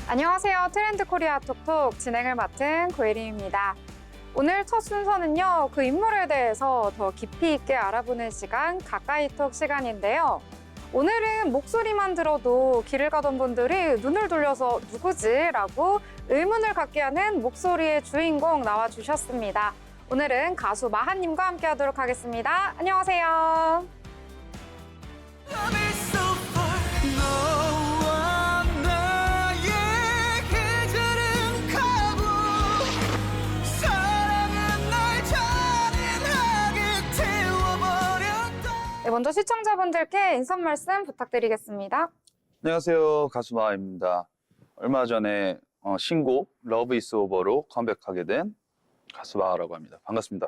안녕하세요. 트렌드 코리아 톡톡 진행을 맡은 고혜림입니다. 오늘 첫 순서는요, 그 인물에 대해서 더 깊이 있게 알아보는 시간, 가까이 톡 시간인데요. 오늘은 목소리만 들어도 길을 가던 분들이 눈을 돌려서 누구지? 라고 의문을 갖게 하는 목소리의 주인공 나와주셨습니다. 오늘은 가수 마하님과 함께 하도록 하겠습니다. 안녕하세요. 네, 먼저 시청자분들께 인사 말씀 부탁드리겠습니다. 안녕하세요. 가수 마하입니다. 얼마 전에 신곡 러브 이즈 오버로 컴백하게 된 가수 마하라고 합니다. 반갑습니다.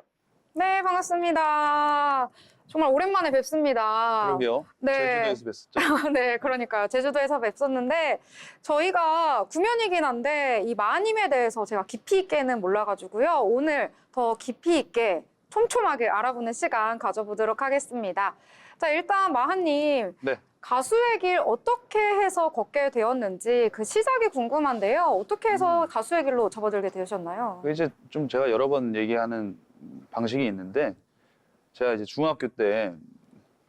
네, 반갑습니다. 정말 오랜만에 뵙습니다. 그러게요. 네. 제주도에서 뵀었죠. 네, 그러니까요. 제주도에서 뵙었는데 저희가 구면이긴 한데 이 마하님에 대해서 제가 깊이 있게는 몰라가지고요. 오늘 더 깊이 있게 촘촘하게 알아보는 시간 가져보도록 하겠습니다. 자, 일단 마하님. 네. 가수의 길 어떻게 해서 걷게 되었는지 그 시작이 궁금한데요. 어떻게 해서 가수의 길로 접어들게 되셨나요? 이제 좀 제가 여러 번 얘기하는 방식이 있는데 제가 이제 중학교 때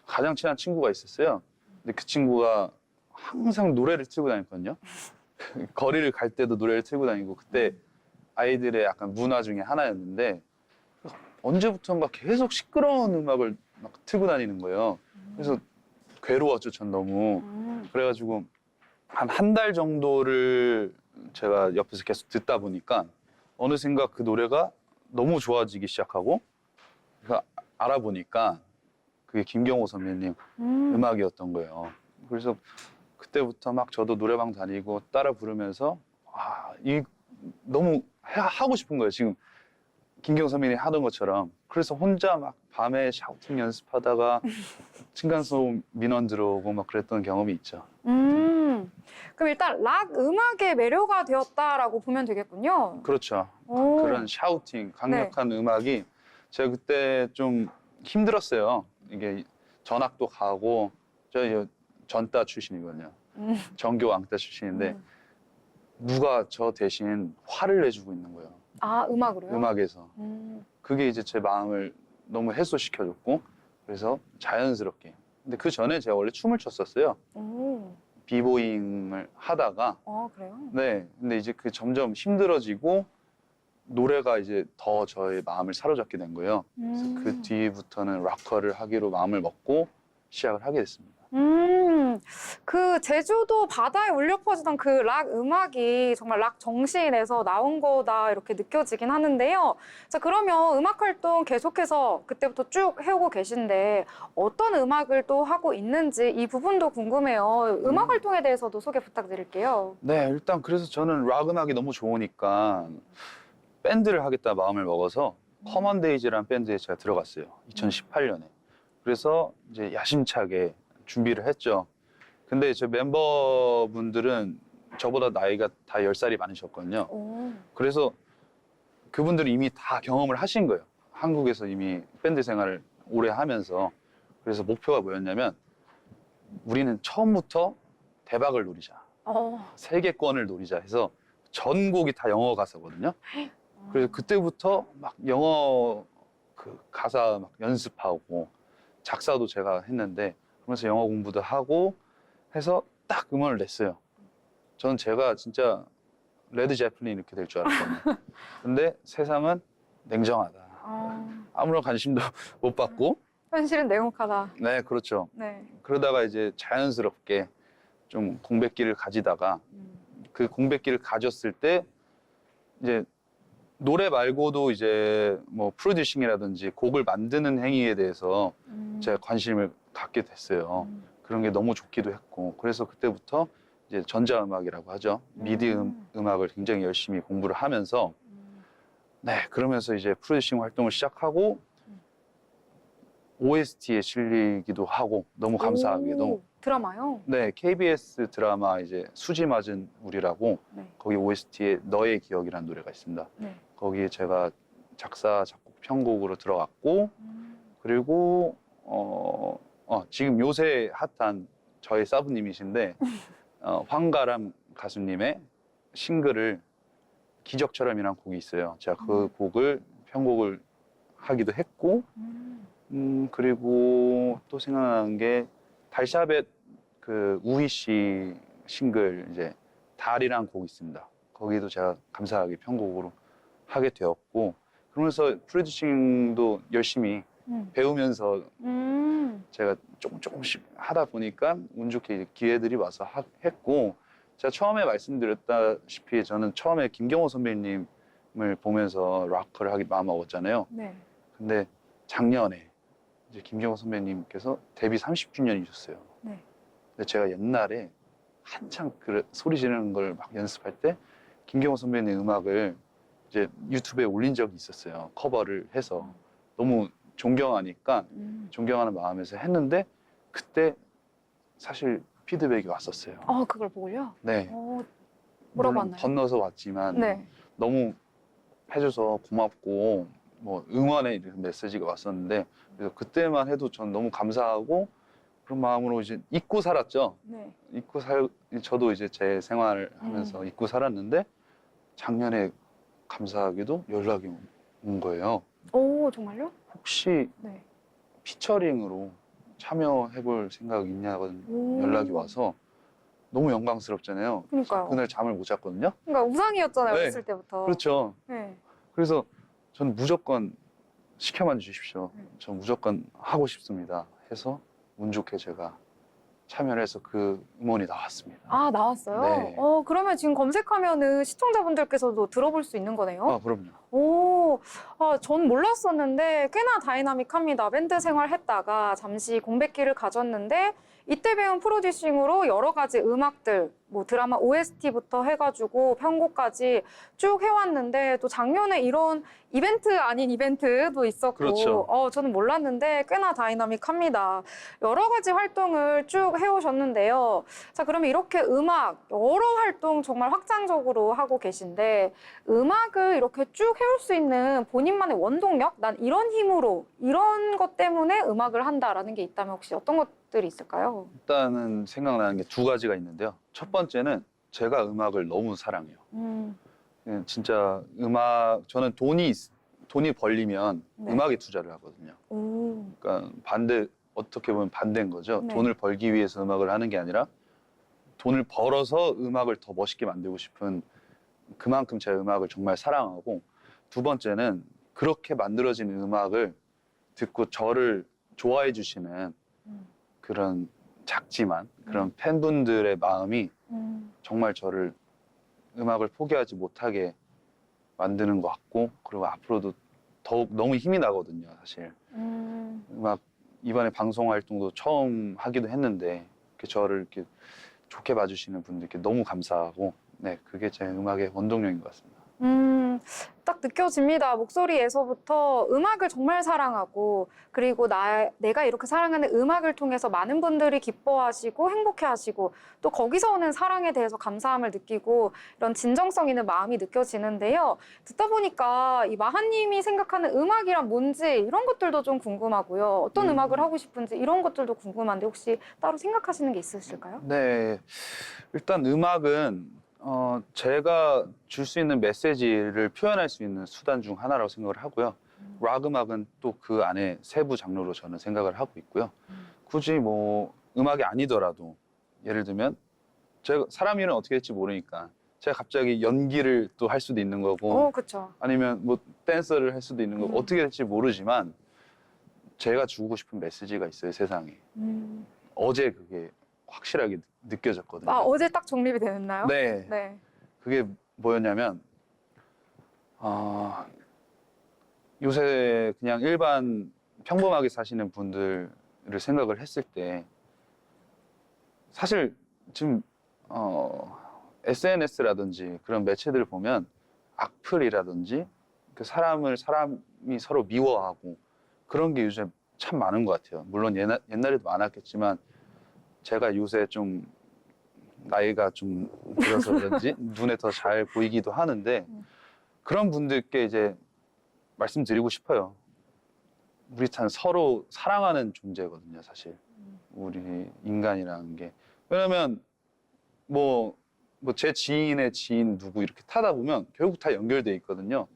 가장 친한 친구가 있었어요. 근데 그 친구가 항상 노래를 틀고 다녔거든요. 거리를 갈 때도 노래를 틀고 다니고 그때 아이들의 약간 문화 중에 하나였는데 언제부턴가 계속 시끄러운 음악을 막 틀고 다니는 거예요. 그래서 괴로웠죠, 전 너무. 그래가지고 한 달 정도를 제가 옆에서 계속 듣다 보니까 어느샌가 그 노래가 너무 좋아지기 시작하고 그래서 알아보니까 그게 김경호 선배님 음악이었던 거예요. 그래서 그때부터 막 저도 노래방 다니고 따라 부르면서 너무 하고 싶은 거예요, 지금. 김경호 선배님이 하던 것처럼. 그래서 혼자 막 밤에 샤우팅 연습하다가 층간소음 민원 들어오고 막 그랬던 경험이 있죠. 그럼 일단 락 음악에 매료가 되었다라고 보면 되겠군요. 그렇죠. 오. 그런 샤우팅, 강력한 음악이 제가 그때 좀 힘들었어요. 이게 전학도 가고 저 전따 출신이거든요. 전교 왕따 출신인데 누가 저 대신 화를 내주고 있는 거예요. 아, 음악으로요? 음악에서. 그게 이제 제 마음을 너무 해소시켜줬고 그래서 자연스럽게. 근데 그 전에 제가 원래 춤을 췄었어요. 오. 비보잉을 하다가. 그래요? 네. 근데 이제 그 점점 힘들어지고 노래가 이제 더 저의 마음을 사로잡게 된 거예요. 그래서 그 뒤부터는 락커를 하기로 마음을 먹고 시작을 하게 됐습니다. 그 제주도 바다에 울려 퍼지던 그 락 음악이 정말 락 정신에서 나온 거다 이렇게 느껴지긴 하는데요. 자, 그러면 음악 활동 계속해서 그때부터 쭉 해오고 계신데 어떤 음악을 또 하고 있는지 이 부분도 궁금해요. 음악 활동에 대해서도 소개 부탁드릴게요. 네, 일단 그래서 저는 락 음악이 너무 좋으니까 밴드를 하겠다 마음을 먹어서 커먼데이즈라는 밴드에 제가 들어갔어요. 2018년에. 그래서 이제 야심차게 준비를 했죠. 근데 저 멤버분들은 저보다 나이가 다 10살이 많으셨거든요. 오. 그래서 그분들이 이미 다 경험을 하신 거예요. 한국에서 이미 밴드 생활을 오래 하면서. 그래서 목표가 뭐였냐면 우리는 처음부터 대박을 노리자. 세계권을 노리자 해서 전곡이 다 영어 가사거든요. 그래서 그때부터 막 영어 그 가사 막 연습하고 작사도 제가 했는데 그러면서 영어 공부도 하고 해서 딱 음원을 냈어요. 저는 제가 진짜 레드 제플린 이렇게 될 줄 알았거든요. 근데 세상은 냉정하다. 아무런 관심도 못 받고. 현실은 냉혹하다. 네, 그렇죠. 네. 그러다가 이제 자연스럽게 좀 공백기를 가지다가 그 공백기를 가졌을 때 이제 노래 말고도 이제 뭐 프로듀싱이라든지 곡을 만드는 행위에 대해서 제가 관심을 갖게 됐어요. 그런 게 너무 좋기도 했고 그래서 그때부터 이제 전자음악이라고 하죠. 미디 음악을 굉장히 열심히 공부를 하면서 네, 그러면서 이제 프로듀싱 활동을 시작하고 OST에 실리기도 하고 너무 감사하게도. 드라마요? 네, KBS 드라마 이제 수지 맞은 우리라고 네. 거기 OST에 너의 기억이라는 노래가 있습니다. 네. 거기에 제가 작사, 작곡, 편곡으로 들어갔고 그리고 지금 요새 핫한 저의 사부님이신데 황가람 가수님의 싱글을 기적처럼이라는 곡이 있어요. 제가 그 곡을 편곡을 하기도 했고, 그리고 또 생각나는 게 달샤벳 그 우희 씨 싱글 이제 달이란 곡이 있습니다. 거기도 제가 감사하게 편곡으로 하게 되었고, 그러면서 프로듀싱도 열심히 배우면서 제가 조금씩 하다 보니까 운 좋게 이제 기회들이 와서 했고, 제가 처음에 말씀드렸다시피 저는 처음에 김경호 선배님을 보면서 락커를 하기 마음먹었잖아요. 네. 근데 작년에 이제 김경호 선배님께서 데뷔 30주년이셨어요. 네. 근데 제가 옛날에 한창 소리 지르는 걸 막 연습할 때 김경호 선배님 음악을 이제 유튜브에 올린 적이 있었어요. 커버를 해서 너무 존경하니까 존경하는 마음에서 했는데 그때 사실 피드백이 왔었어요. 아, 그걸 보고요? 네. 뭐라고 물론 왔나요? 건너서 왔지만 네. 너무 해줘서 고맙고 뭐 응원의 이런 메시지가 왔었는데 그래서 그때만 해도 전 너무 감사하고 그런 마음으로 이제 잊고 살았죠. 네. 저도 이제 제 생활을 하면서 잊고 살았는데 작년에 감사하게도 연락이 온 거예요. 오, 정말요? 혹시 네. 피처링으로 참여해볼 생각 있냐고 오. 연락이 와서 너무 영광스럽잖아요. 그러니까요. 그날 잠을 못 잤거든요. 그러니까 우상이었잖아요, 네. 어렸을 때부터. 그렇죠. 네. 그래서 저는 무조건 시켜만 주십시오. 전 무조건 하고 싶습니다. 해서 운 좋게 제가 참여를 해서 그 음원이 나왔습니다. 아, 나왔어요? 네. 그러면 지금 검색하면은 시청자분들께서도 들어볼 수 있는 거네요? 아, 그럼요. 오, 전 몰랐었는데 꽤나 다이나믹합니다. 밴드 생활했다가 잠시 공백기를 가졌는데 이때 배운 프로듀싱으로 여러 가지 음악들, 뭐 드라마 OST부터 해가지고 편곡까지 쭉 해왔는데 또 작년에 이런 이벤트 아닌 이벤트도 있었고 그렇죠. 저는 몰랐는데 꽤나 다이나믹합니다. 여러 가지 활동을 쭉 해오셨는데요. 자, 그러면 이렇게 음악 여러 활동 정말 확장적으로 하고 계신데 음악을 이렇게 쭉 해올 수 있는 본인만의 원동력? 난 이런 힘으로 이런 것 때문에 음악을 한다라는 게 있다면 혹시 어떤 것들이 있을까요? 일단은 생각나는 게 두 가지가 있는데요. 첫 번째는 제가 음악을 너무 사랑해요. 진짜 저는 돈이 벌리면 네. 음악에 투자를 하거든요. 오. 그러니까 어떻게 보면 반대인 거죠. 네. 돈을 벌기 위해서 음악을 하는 게 아니라 돈을 벌어서 음악을 더 멋있게 만들고 싶은 그만큼 제가 음악을 정말 사랑하고 두 번째는 그렇게 만들어진 음악을 듣고 저를 좋아해 주시는 그런 작지만 그런 팬분들의 마음이 정말 저를 음악을 포기하지 못하게 만드는 것 같고 그리고 앞으로도 더욱 너무 힘이 나거든요, 사실. 음악 이번에 방송 활동도 처음 하기도 했는데 이렇게 저를 이렇게 좋게 봐주시는 분들께 너무 감사하고 네, 그게 제 음악의 원동력인 것 같습니다. 딱 느껴집니다. 목소리에서부터 음악을 정말 사랑하고 그리고 내가 이렇게 사랑하는 음악을 통해서 많은 분들이 기뻐하시고 행복해하시고 또 거기서 오는 사랑에 대해서 감사함을 느끼고 이런 진정성 있는 마음이 느껴지는데요. 듣다 보니까 이 마하님이 생각하는 음악이란 뭔지 이런 것들도 좀 궁금하고요. 어떤 음악을 하고 싶은지 이런 것들도 궁금한데 혹시 따로 생각하시는 게 있으실까요? 네, 일단 음악은 제가 줄 수 있는 메시지를 표현할 수 있는 수단 중 하나라고 생각을 하고요. 락 음악은 또 그 안에 세부 장르로 저는 생각을 하고 있고요. 굳이 뭐 음악이 아니더라도 예를 들면 제가 사람 일은 어떻게 될지 모르니까 제가 갑자기 연기를 또 할 수도 있는 거고 그렇죠. 아니면 뭐 댄서를 할 수도 있는 거고 어떻게 될지 모르지만 제가 주고 싶은 메시지가 있어요, 세상에. 어제 그게 확실하게 느껴졌거든요. 어제 딱 정립이 됐나요? 네. 네. 그게 뭐였냐면 요새 그냥 일반 평범하게 사시는 분들을 생각을 했을 때 사실 지금 SNS라든지 그런 매체들을 보면 악플이라든지 그 사람이 서로 미워하고 그런 게 요새 참 많은 것 같아요. 물론 옛날에도 많았겠지만 제가 요새 좀 나이가 좀 들어서 그런지 눈에 더 잘 보이기도 하는데 그런 분들께 이제 말씀드리고 싶어요. 우리 참 서로 사랑하는 존재거든요, 사실. 우리 인간이라는 게. 왜냐면 뭐 뭐 제 지인의 지인 누구 이렇게 타다 보면 결국 다 연결돼 있거든요.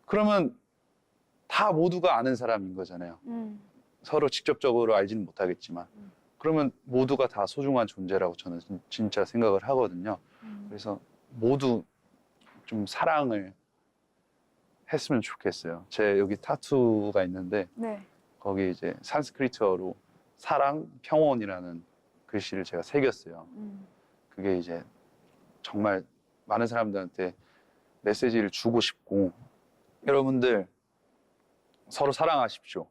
그러면 다 모두가 아는 사람인 거잖아요. 서로 직접적으로 알지는 못하겠지만 그러면 모두가 다 소중한 존재라고 저는 진짜 생각을 하거든요. 그래서 모두 좀 사랑을 했으면 좋겠어요. 제 여기 타투가 있는데 네. 거기 이제 산스크리트어로 사랑, 평온이라는 글씨를 제가 새겼어요. 그게 이제 정말 많은 사람들한테 메시지를 주고 싶고 여러분들 서로 사랑하십시오.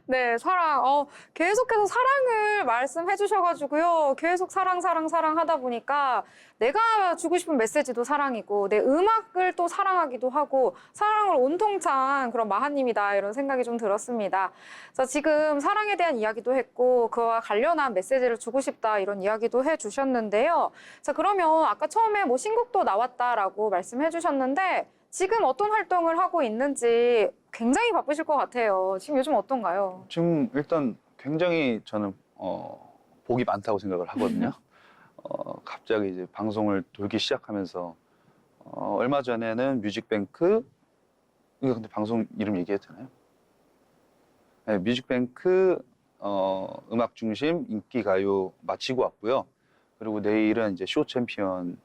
네, 사랑. 계속해서 사랑을 말씀해 주셔가지고요. 계속 사랑 하다 보니까 내가 주고 싶은 메시지도 사랑이고, 내 음악을 또 사랑하기도 하고, 사랑을 온통 찬 그런 마하님이다. 이런 생각이 좀 들었습니다. 자, 지금 사랑에 대한 이야기도 했고, 그와 관련한 메시지를 주고 싶다. 이런 이야기도 해 주셨는데요. 자, 그러면 아까 처음에 뭐 신곡도 나왔다라고 말씀해 주셨는데, 지금 어떤 활동을 하고 있는지 굉장히 바쁘실 것 같아요. 지금 요즘 어떤가요? 지금 일단 굉장히 저는 복이 많다고 생각을 하거든요. 갑자기 이제 방송을 돌기 시작하면서 얼마 전에는 뮤직뱅크 이거 근데 방송 이름 얘기해도 되나요? 네, 뮤직뱅크 음악 중심 인기 가요 마치고 왔고요. 그리고 내일은 이제 쇼 챔피언이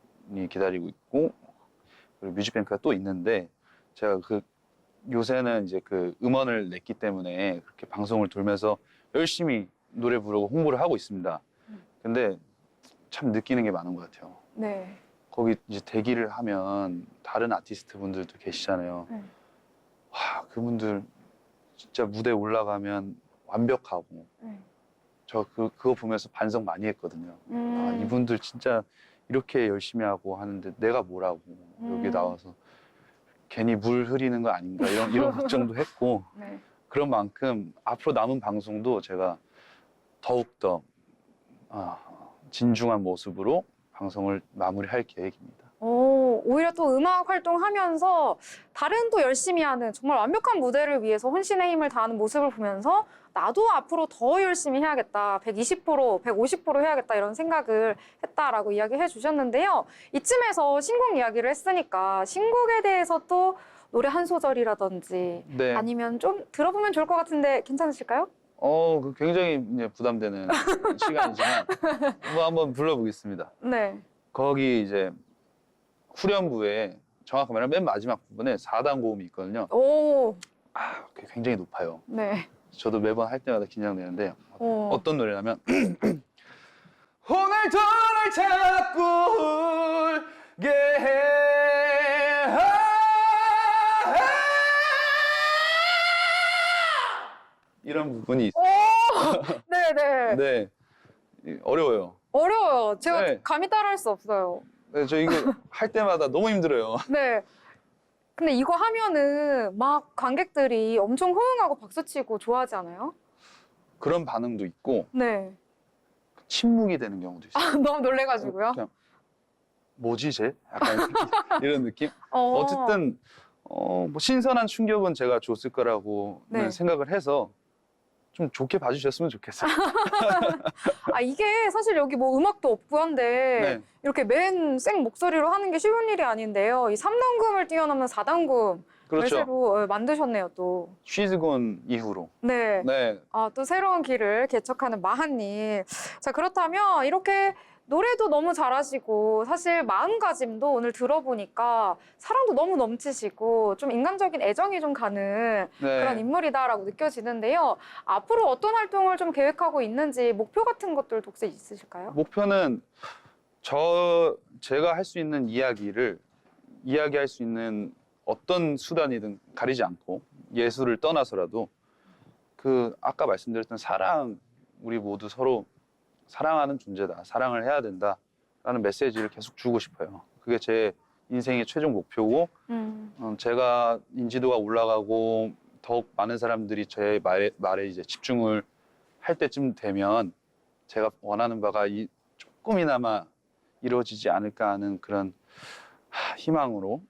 기다리고 있고 그리고 뮤직뱅크가 또 있는데 제가 요새는 이제 그 음원을 냈기 때문에 그렇게 방송을 돌면서 열심히 노래 부르고 홍보를 하고 있습니다. 근데 참 느끼는 게 많은 것 같아요. 네. 거기 이제 대기를 하면 다른 아티스트 분들도 계시잖아요. 네. 와, 그분들 진짜 무대 올라가면 완벽하고 네. 저 그거 보면서 반성 많이 했거든요. 아, 이분들 진짜 이렇게 열심히 하고 하는데 내가 뭐라고 여기 나와서 괜히 물 흐리는 거 아닌가 이런 걱정도 했고 네. 그런 만큼 앞으로 남은 방송도 제가 더욱더 진중한 모습으로 방송을 마무리할 계획입니다. 오히려 또 음악 활동하면서 다른 또 열심히 하는 정말 완벽한 무대를 위해서 혼신의 힘을 다하는 모습을 보면서 나도 앞으로 더 열심히 해야겠다. 120%, 150% 해야겠다. 이런 생각을 했다라고 이야기해 주셨는데요. 이쯤에서 신곡 이야기를 했으니까 신곡에 대해서 또 노래 한 소절이라든지 네. 아니면 좀 들어보면 좋을 것 같은데 괜찮으실까요? 그 굉장히 이제 부담되는 시간이지만 뭐 한번 불러보겠습니다. 네. 거기 이제 후렴부에 정확히 말하면 맨 마지막 부분에 4단 고음이 있거든요. 오, 그게 굉장히 높아요. 네. 저도 매번 할 때마다 긴장되는데 오. 어떤 노래냐면 오늘도 널 자꾸 울게 해 이런 부분이 있어요. 네네. 네, 어려워요. 어려워요. 제가 네. 감히 따라할 수 없어요. 네, 저 이거 할 때마다 너무 힘들어요. 네. 근데 이거 하면은 막 관객들이 엄청 호응하고 박수치고 좋아하지 않아요? 그런 반응도 있고 네. 침묵이 되는 경우도 있어요. 너무 놀래가지고요. 그냥 뭐지 쟤? 약간 이런 느낌? 어. 어쨌든 뭐 신선한 충격은 제가 줬을 거라고 네. 생각을 해서 좀 좋게 봐주셨으면 좋겠어요. 이게 사실 여기 뭐 음악도 없고 한데 네. 이렇게 맨 생 목소리로 하는 게 쉬운 일이 아닌데요. 이 3단금을 뛰어넘는 4단금 그렇죠. 외세로 만드셨네요, 또. 쉬즈곤 이후로. 네. 네. 또 새로운 길을 개척하는 마하님. 자, 그렇다면 이렇게 노래도 너무 잘하시고 사실 마음가짐도 오늘 들어보니까 사랑도 너무 넘치시고 좀 인간적인 애정이 좀 가는 네. 그런 인물이다라고 느껴지는데요. 앞으로 어떤 활동을 좀 계획하고 있는지 목표 같은 것들도 혹시 있으실까요? 목표는 제가 할 수 있는 이야기를 이야기할 수 있는 어떤 수단이든 가리지 않고 예술을 떠나서라도 아까 말씀드렸던 사랑, 우리 모두 서로 사랑하는 존재다, 사랑을 해야 된다라는 메시지를 계속 주고 싶어요. 그게 제 인생의 최종 목표고 제가 인지도가 올라가고 더욱 많은 사람들이 제 말에 이제 집중을 할 때쯤 되면 제가 원하는 바가 조금이나마 이루어지지 않을까 하는 그런 희망으로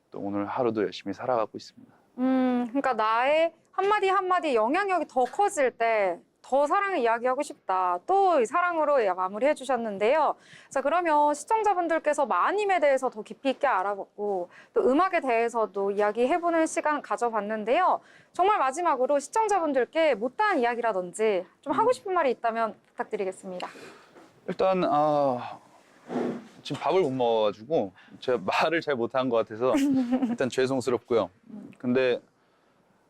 또 오늘 하루도 열심히 살아가고 있습니다. 그러니까 나의 한마디 한마디 영향력이 더 커질 때 더 사랑을 이야기하고 싶다. 또 이 사랑으로 마무리해 주셨는데요. 자, 그러면 시청자분들께서 마님에 대해서 더 깊이 있게 알아보고 또 음악에 대해서도 이야기해보는 시간 가져봤는데요. 정말 마지막으로 시청자분들께 못다한 이야기라든지 좀 하고 싶은 말이 있다면 부탁드리겠습니다. 일단 지금 밥을 못 먹어가지고 제가 말을 잘 못한 것 같아서 일단 죄송스럽고요. 근데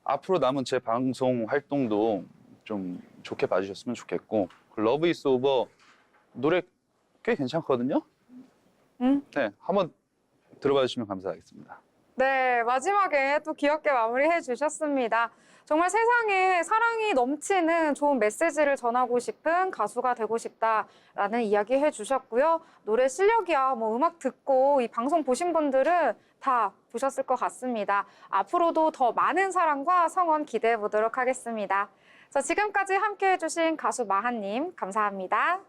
앞으로 남은 제 방송 활동도 좀 좋게 봐주셨으면 좋겠고 러브 이즈 오버 노래 꽤 괜찮거든요. 네, 한번 들어봐 주시면 감사하겠습니다. 네, 마지막에 또 귀엽게 마무리해 주셨습니다. 정말 세상에 사랑이 넘치는 좋은 메시지를 전하고 싶은 가수가 되고 싶다라는 이야기 해주셨고요. 노래 실력이야, 뭐 음악 듣고 이 방송 보신 분들은 다 보셨을 것 같습니다. 앞으로도 더 많은 사랑과 성원 기대해 보도록 하겠습니다. 자, 지금까지 함께 해주신 가수 마하님, 감사합니다.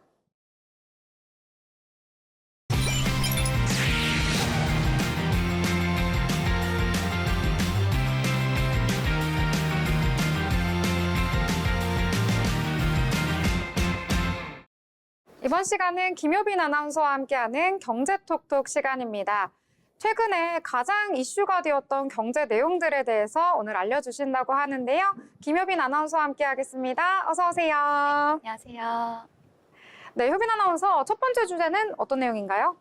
이번 시간은 김효빈 아나운서와 함께하는 경제톡톡 시간입니다. 최근에 가장 이슈가 되었던 경제 내용들에 대해서 오늘 알려주신다고 하는데요. 김효빈 아나운서와 함께하겠습니다. 어서 오세요. 안녕하세요. 네, 효빈 아나운서 첫 번째 주제는 어떤 내용인가요?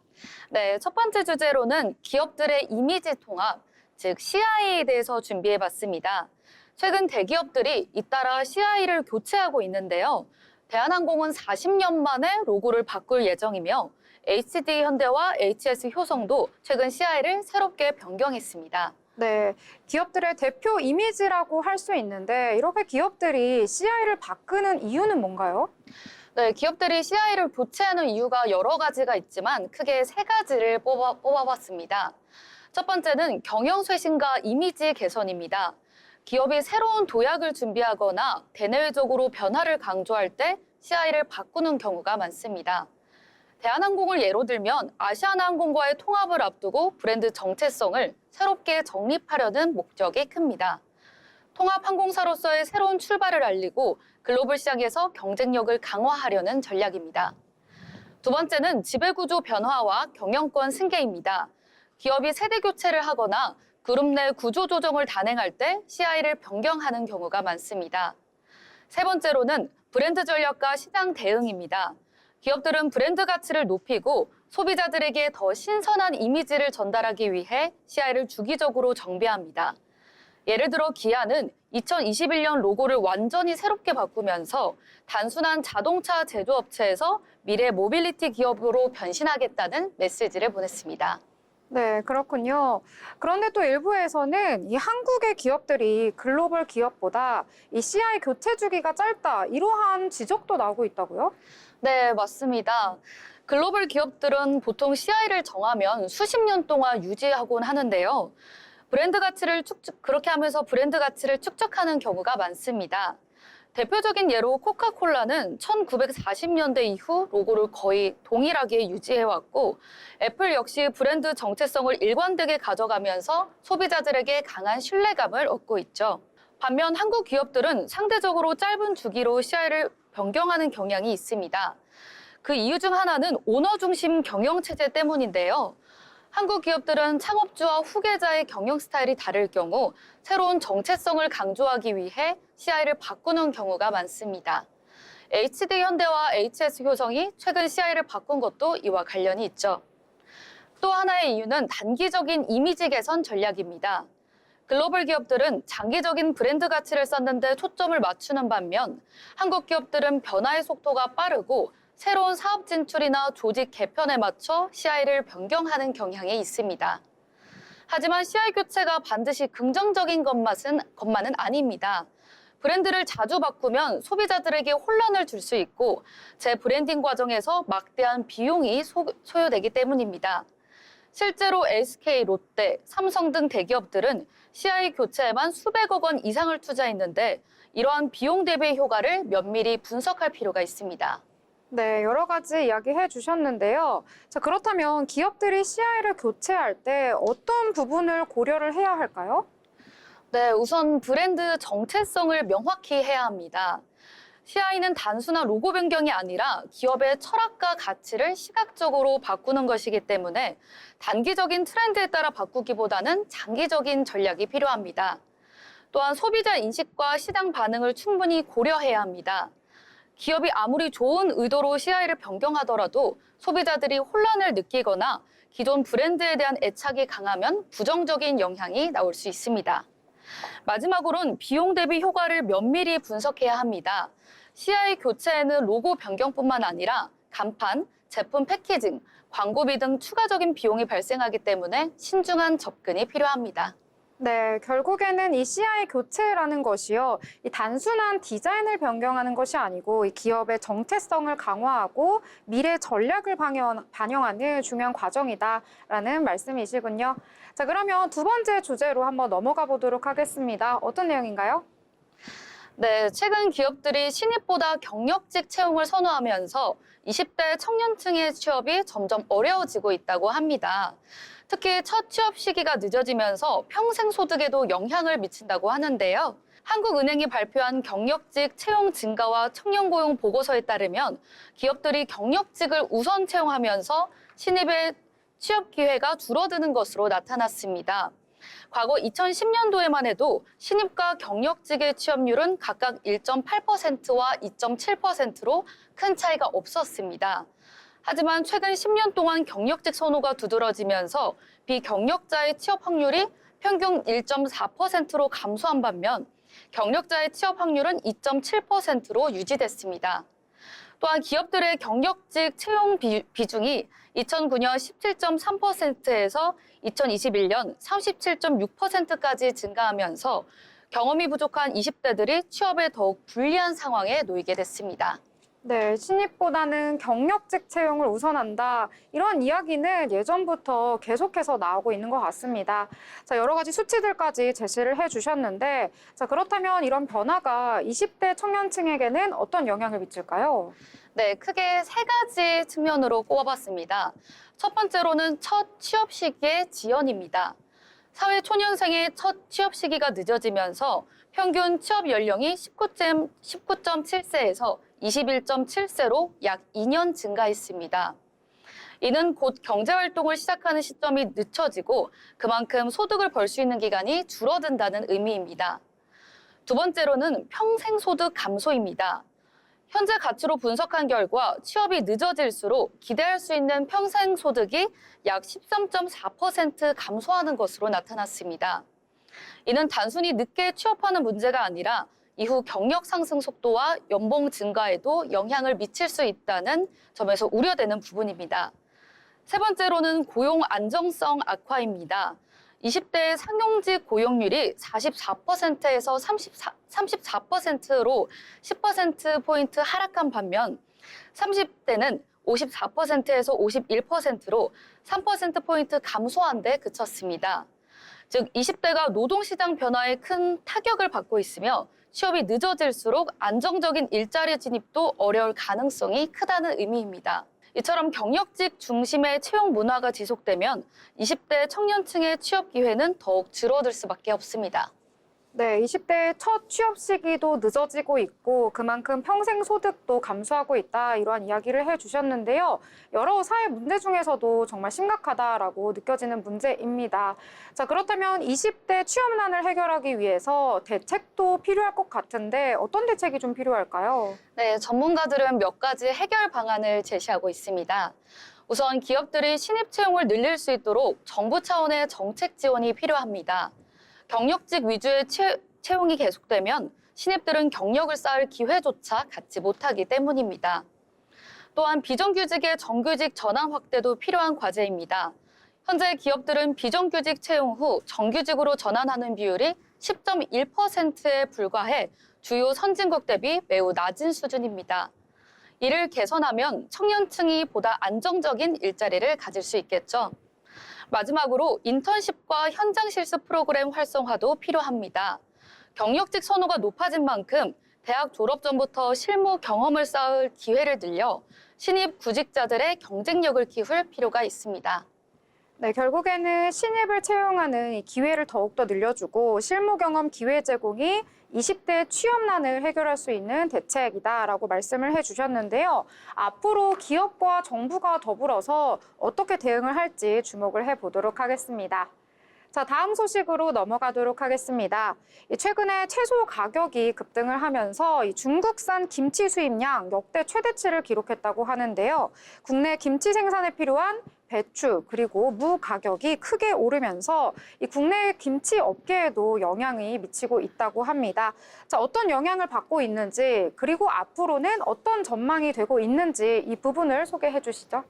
네, 첫 번째 주제로는 기업들의 이미지 통합, 즉 CI에 대해서 준비해봤습니다. 최근 대기업들이 잇따라 CI를 교체하고 있는데요. 대한항공은 40년 만에 로고를 바꿀 예정이며 HD 현대와 HS 효성도 최근 CI를 새롭게 변경했습니다. 네, 기업들의 대표 이미지라고 할 수 있는데 이렇게 기업들이 CI를 바꾸는 이유는 뭔가요? 네, 기업들이 CI를 교체하는 이유가 여러 가지가 있지만 크게 세 가지를 뽑아봤습니다. 첫 번째는 경영 쇄신과 이미지 개선입니다. 기업이 새로운 도약을 준비하거나 대내외적으로 변화를 강조할 때 CI를 바꾸는 경우가 많습니다. 대한항공을 예로 들면 아시아나항공과의 통합을 앞두고 브랜드 정체성을 새롭게 정립하려는 목적이 큽니다. 통합항공사로서의 새로운 출발을 알리고 글로벌 시장에서 경쟁력을 강화하려는 전략입니다. 두 번째는 지배구조 변화와 경영권 승계입니다. 기업이 세대 교체를 하거나 그룹 내 구조 조정을 단행할 때 CI를 변경하는 경우가 많습니다. 세 번째로는 브랜드 전략과 시장 대응입니다. 기업들은 브랜드 가치를 높이고 소비자들에게 더 신선한 이미지를 전달하기 위해 CI를 주기적으로 정비합니다. 예를 들어 기아는 2021년 로고를 완전히 새롭게 바꾸면서 단순한 자동차 제조업체에서 미래 모빌리티 기업으로 변신하겠다는 메시지를 보냈습니다. 네, 그렇군요. 그런데 또 일부에서는 이 한국의 기업들이 글로벌 기업보다 이 CI 교체 주기가 짧다, 이러한 지적도 나오고 있다고요? 네, 맞습니다. 글로벌 기업들은 보통 CI를 정하면 수십 년 동안 유지하곤 하는데요. 그렇게 하면서 브랜드 가치를 축적하는 경우가 많습니다. 대표적인 예로 코카콜라는 1940년대 이후 로고를 거의 동일하게 유지해왔고 애플 역시 브랜드 정체성을 일관되게 가져가면서 소비자들에게 강한 신뢰감을 얻고 있죠. 반면 한국 기업들은 상대적으로 짧은 주기로 CI를 변경하는 경향이 있습니다. 그 이유 중 하나는 오너 중심 경영 체제 때문인데요. 한국 기업들은 창업주와 후계자의 경영 스타일이 다를 경우 새로운 정체성을 강조하기 위해 CI를 바꾸는 경우가 많습니다. HD 현대와 HS 효성이 최근 CI를 바꾼 것도 이와 관련이 있죠. 또 하나의 이유는 단기적인 이미지 개선 전략입니다. 글로벌 기업들은 장기적인 브랜드 가치를 쌓는 데 초점을 맞추는 반면 한국 기업들은 변화의 속도가 빠르고 새로운 사업 진출이나 조직 개편에 맞춰 CI를 변경하는 경향이 있습니다. 하지만 CI 교체가 반드시 긍정적인 것만은 아닙니다. 브랜드를 자주 바꾸면 소비자들에게 혼란을 줄 수 있고 재브랜딩 과정에서 막대한 비용이 소요되기 때문입니다. 실제로 SK, 롯데, 삼성 등 대기업들은 CI 교체에만 수백억 원 이상을 투자했는데 이러한 비용 대비 효과를 면밀히 분석할 필요가 있습니다. 네, 여러 가지 이야기해 주셨는데요. 자, 그렇다면 기업들이 CI를 교체할 때 어떤 부분을 고려를 해야 할까요? 네, 우선 브랜드 정체성을 명확히 해야 합니다. CI는 단순한 로고 변경이 아니라 기업의 철학과 가치를 시각적으로 바꾸는 것이기 때문에 단기적인 트렌드에 따라 바꾸기보다는 장기적인 전략이 필요합니다. 또한 소비자 인식과 시장 반응을 충분히 고려해야 합니다. 기업이 아무리 좋은 의도로 CI를 변경하더라도 소비자들이 혼란을 느끼거나 기존 브랜드에 대한 애착이 강하면 부정적인 영향이 나올 수 있습니다. 마지막으로는 비용 대비 효과를 면밀히 분석해야 합니다. CI 교체에는 로고 변경뿐만 아니라 간판, 제품 패키징, 광고비 등 추가적인 비용이 발생하기 때문에 신중한 접근이 필요합니다. 네, 결국에는 이 CI 교체라는 것이요, 이 단순한 디자인을 변경하는 것이 아니고 이 기업의 정체성을 강화하고 미래 전략을 반영하는 중요한 과정이다라는 말씀이시군요. 자, 그러면 두 번째 주제로 한번 넘어가 보도록 하겠습니다. 어떤 내용인가요? 네, 최근 기업들이 신입보다 경력직 채용을 선호하면서 20대 청년층의 취업이 점점 어려워지고 있다고 합니다. 특히 첫 취업 시기가 늦어지면서 평생 소득에도 영향을 미친다고 하는데요. 한국은행이 발표한 경력직 채용 증가와 청년 고용 보고서에 따르면 기업들이 경력직을 우선 채용하면서 신입의 취업 기회가 줄어드는 것으로 나타났습니다. 과거 2010년도에만 해도 신입과 경력직의 취업률은 각각 1.8%와 2.7%로 큰 차이가 없었습니다. 하지만 최근 10년 동안 경력직 선호가 두드러지면서 비경력자의 취업 확률이 평균 1.4%로 감소한 반면 경력자의 취업 확률은 2.7%로 유지됐습니다. 또한 기업들의 경력직 채용 비중이 2009년 17.3%에서 2021년 37.6%까지 증가하면서 경험이 부족한 20대들이 취업에 더욱 불리한 상황에 놓이게 됐습니다. 네, 신입보다는 경력직 채용을 우선한다. 이런 이야기는 예전부터 계속해서 나오고 있는 것 같습니다. 자, 여러 가지 수치들까지 제시를 해주셨는데, 자, 그렇다면 이런 변화가 20대 청년층에게는 어떤 영향을 미칠까요? 네, 크게 세 가지 측면으로 꼽아봤습니다. 첫 번째로는 첫 취업 시기의 지연입니다. 사회 초년생의 첫 취업 시기가 늦어지면서 평균 취업 연령이 19.7세에서 21.7세로 약 2년 증가했습니다. 이는 곧 경제활동을 시작하는 시점이 늦춰지고 그만큼 소득을 벌 수 있는 기간이 줄어든다는 의미입니다. 두 번째로는 평생 소득 감소입니다. 현재 가치로 분석한 결과 취업이 늦어질수록 기대할 수 있는 평생 소득이 약 13.4% 감소하는 것으로 나타났습니다. 이는 단순히 늦게 취업하는 문제가 아니라 이후 경력 상승 속도와 연봉 증가에도 영향을 미칠 수 있다는 점에서 우려되는 부분입니다. 세 번째로는 고용 안정성 악화입니다. 20대 상용직 고용률이 44%에서 34%로 10%포인트 하락한 반면 30대는 54%에서 51%로 3%포인트 감소한 데 그쳤습니다. 즉 20대가 노동시장 변화에 큰 타격을 받고 있으며 취업이 늦어질수록 안정적인 일자리 진입도 어려울 가능성이 크다는 의미입니다. 이처럼 경력직 중심의 채용 문화가 지속되면 20대 청년층의 취업 기회는 더욱 줄어들 수밖에 없습니다. 네, 20대의 첫 취업 시기도 늦어지고 있고 그만큼 평생 소득도 감소하고 있다 이러한 이야기를 해주셨는데요. 여러 사회 문제 중에서도 정말 심각하다라고 느껴지는 문제입니다. 자, 그렇다면 20대 취업난을 해결하기 위해서 대책도 필요할 것 같은데 어떤 대책이 좀 필요할까요? 네, 전문가들은 몇 가지 해결 방안을 제시하고 있습니다. 우선 기업들이 신입 채용을 늘릴 수 있도록 정부 차원의 정책 지원이 필요합니다. 경력직 위주의 채용이 계속되면 신입들은 경력을 쌓을 기회조차 갖지 못하기 때문입니다. 또한 비정규직의 정규직 전환 확대도 필요한 과제입니다. 현재 기업들은 비정규직 채용 후 정규직으로 전환하는 비율이 10.1%에 불과해 주요 선진국 대비 매우 낮은 수준입니다. 이를 개선하면 청년층이 보다 안정적인 일자리를 가질 수 있겠죠. 마지막으로 인턴십과 현장 실습 프로그램 활성화도 필요합니다. 경력직 선호가 높아진 만큼 대학 졸업 전부터 실무 경험을 쌓을 기회를 늘려 신입 구직자들의 경쟁력을 키울 필요가 있습니다. 네, 결국에는 신입을 채용하는 이 기회를 더욱더 늘려주고 실무 경험 기회 제공이 20대 취업난을 해결할 수 있는 대책이다라고 말씀을 해주셨는데요. 앞으로 기업과 정부가 더불어서 어떻게 대응을 할지 주목을 해보도록 하겠습니다. 자, 다음 소식으로 넘어가도록 하겠습니다. 최근에 채소 가격이 급등을 하면서 이 중국산 김치 수입량 역대 최대치를 기록했다고 하는데요. 국내 김치 생산에 필요한 배추 그리고 무 가격이 크게 오르면서 이 국내 김치 업계에도 영향이 미치고 있다고 합니다. 자, 어떤 영향을 받고 있는지 그리고 앞으로는 어떤 전망이 되고 있는지 이 부분을 소개해 주시죠.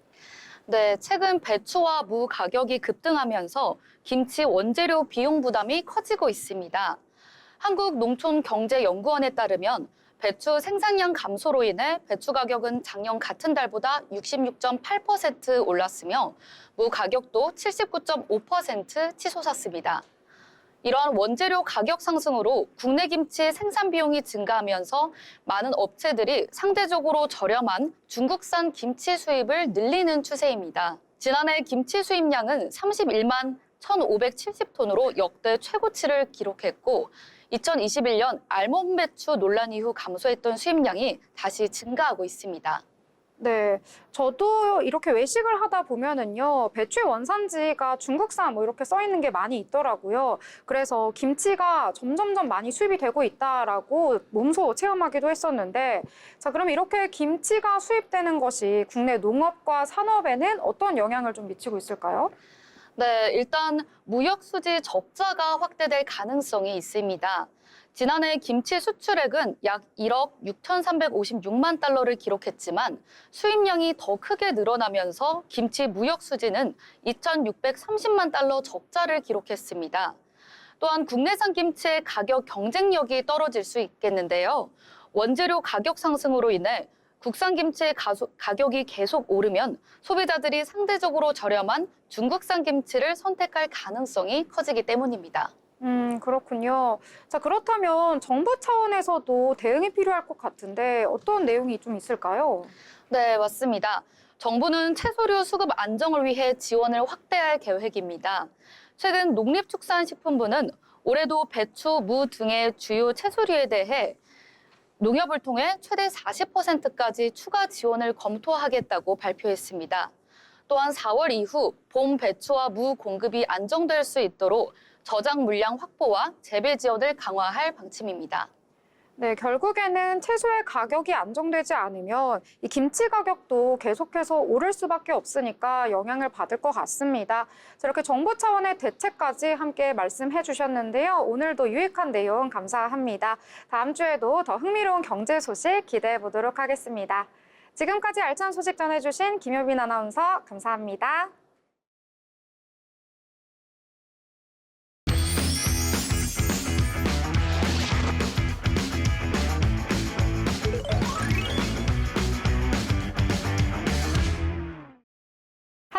네, 최근 배추와 무 가격이 급등하면서 김치 원재료 비용 부담이 커지고 있습니다. 한국농촌경제연구원에 따르면 배추 생산량 감소로 인해 배추 가격은 작년 같은 달보다 66.8% 올랐으며 무 가격도 79.5% 치솟았습니다. 이러한 원재료 가격 상승으로 국내 김치 생산 비용이 증가하면서 많은 업체들이 상대적으로 저렴한 중국산 김치 수입을 늘리는 추세입니다. 지난해 김치 수입량은 31만 1,570톤으로 역대 최고치를 기록했고 2021년 알몸 배추 논란 이후 감소했던 수입량이 다시 증가하고 있습니다. 네, 저도 이렇게 외식을 하다 보면은요, 배추의 원산지가 중국산 뭐 이렇게 써 있는 게 많이 있더라고요. 그래서 김치가 점점점 많이 수입이 되고 있다라고 몸소 체험하기도 했었는데, 자, 그럼 이렇게 김치가 수입되는 것이 국내 농업과 산업에는 어떤 영향을 좀 미치고 있을까요? 네, 일단 무역 수지 적자가 확대될 가능성이 있습니다. 지난해 김치 수출액은 약 1억 6,356만 달러를 기록했지만 수입량이 더 크게 늘어나면서 김치 무역 수지는 2,630만 달러 적자를 기록했습니다. 또한 국내산 김치의 가격 경쟁력이 떨어질 수 있겠는데요. 원재료 가격 상승으로 인해 국산 김치의 가격이 계속 오르면 소비자들이 상대적으로 저렴한 중국산 김치를 선택할 가능성이 커지기 때문입니다. 그렇군요. 자, 그렇다면 정부 차원에서도 대응이 필요할 것 같은데 어떤 내용이 좀 있을까요? 네, 맞습니다. 정부는 채소류 수급 안정을 위해 지원을 확대할 계획입니다. 최근 농림축산식품부는 올해도 배추, 무 등의 주요 채소류에 대해 농협을 통해 최대 40%까지 추가 지원을 검토하겠다고 발표했습니다. 또한 4월 이후 봄 배추와 무 공급이 안정될 수 있도록 저장 물량 확보와 재배 지원을 강화할 방침입니다. 네, 결국에는 채소의 가격이 안정되지 않으면 이 김치 가격도 계속해서 오를 수밖에 없으니까 영향을 받을 것 같습니다. 자, 이렇게 정부 차원의 대책까지 함께 말씀해 주셨는데요. 오늘도 유익한 내용 감사합니다. 다음 주에도 더 흥미로운 경제 소식 기대해 보도록 하겠습니다. 지금까지 알찬 소식 전해주신 김효빈 아나운서 감사합니다.